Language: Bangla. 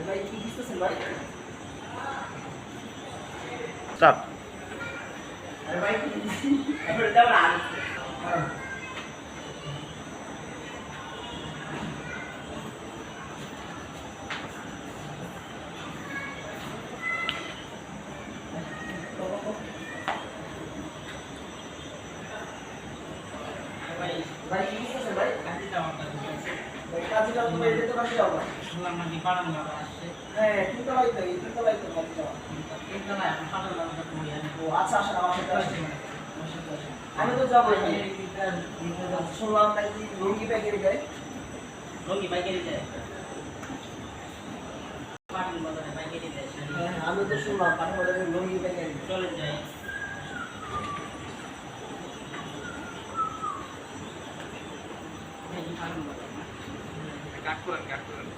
ভাই কি দিতেছেন ভাই? স্টার্ট। আরে ভাই কি এবারে দাও না। ভাই কি দিতেছেন ভাই? ভাই কাজে যাও তুমি এদিকে কাজে যাও না। হ্যাঁ তিনতলাই তো এই তিনতলাই তো কাজে যাও। ও আচ্ছা আচ্ছা আমার সাথে আসুন। আমি তো যাবো শুনলাম নাকি লুঙ্গি প্যাকেট দেয়। হ্যাঁ আমি তো শুনলাম পানি বাজারে লুঙ্গি প্যাকেট চলে যায়। কাট করেন